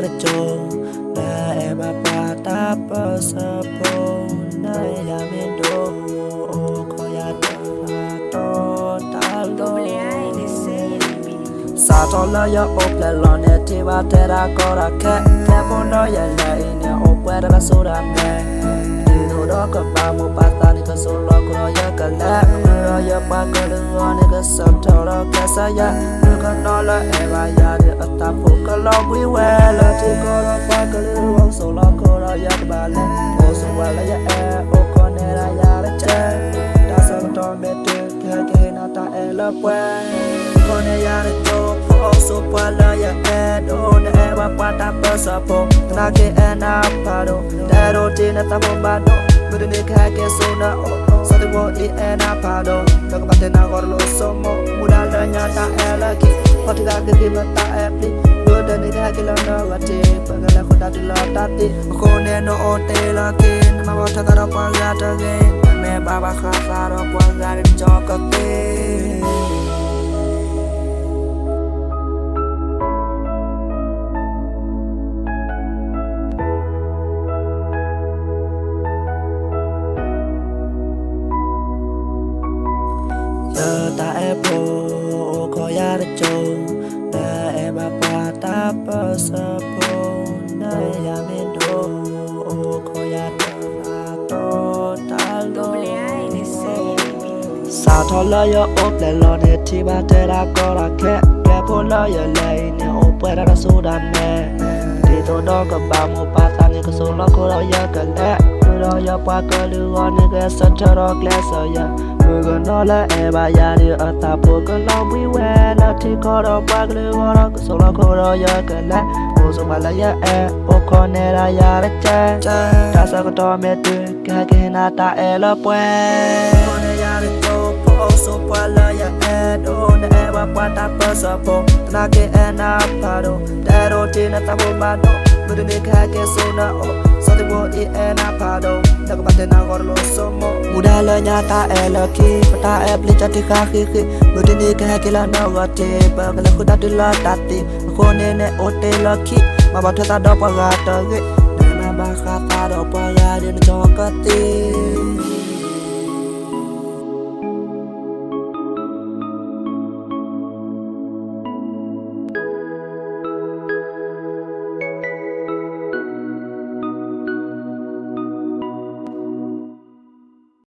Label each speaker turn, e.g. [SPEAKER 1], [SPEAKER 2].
[SPEAKER 1] ya cho na e ba pa ta pa sa po na ya min do ko ya to ta lo sa to la ya op la lo ne ti ba te ra ko ra ke po no ya la ne op wa ra so ra me đó có ba một ba ta ni có số lo của nó ya cả lẽ rồi ya ba có đứa ni có sập thầu đó cả sa ya đứa con nó là em ba ya để ở ta phụ có lo quý que là chỉ có lo ba có đứa ông số lo của nó ya cả ba lẽ ô số ba là ya ô con này là ya là chơi ta sao cho mẹ chơi cái nó ta là quen con này ya là cho ô số ba là ya đồ này ba ba ta bớt sập po ta cái na pa đồ ta đồ trên ta một ba đồ người đi khai cái số na sao tôi vô đi na pa đồ đừng bắt tên nào gọi là số một mua đa là nhà ta là kí hoặc thì ra cái mà ta đi người đi khai cái là nó gọi chế và cái là con ta đi lo ta đi con này nó ổn tê là kí mà bảo ta đâu qua ra trở về mẹ ba khá xa đâu qua ra để cho các kí ta e po ko ya de cho na e ba pa ta pa sa po na ya min do ko ya to ta lo sa tho la ya op le lo ne ti ba te ra ko ra ke po la ya le ne o pa ra so da me ti to do ka ba mo pa sa ni ko so lo ko ra ya ka le ro ya pa ka lu wa ni ke sa cha ro kle sa ya người nó là em ba ya đi ở ta phố có lòng quý que là thì có đâu ba cái lưỡi đó có số lo có đâu giờ cái lẽ ô số ba là ya ô con này là ya đấy cha ta sao có to mẹ tôi cái na ta là quen con này ya đấy cho ô số ba là ya đồ này ba ba ta bớt sa po na cái na pa đồ ta đồ trên ta phố ba đồ người đi khai cái số na sao tôi vô đi na pa đồ đừng bắt tên nào gọi là số một muda la nya ta la ki pata e pli chati kha khi người đi cái là nó gọi chế ba cái là khu ta đi la ta ti con này ô tê la ki mà bảo ta đâu qua gà tới cái để mà ba khá ta đâu qua gà để cho cái ti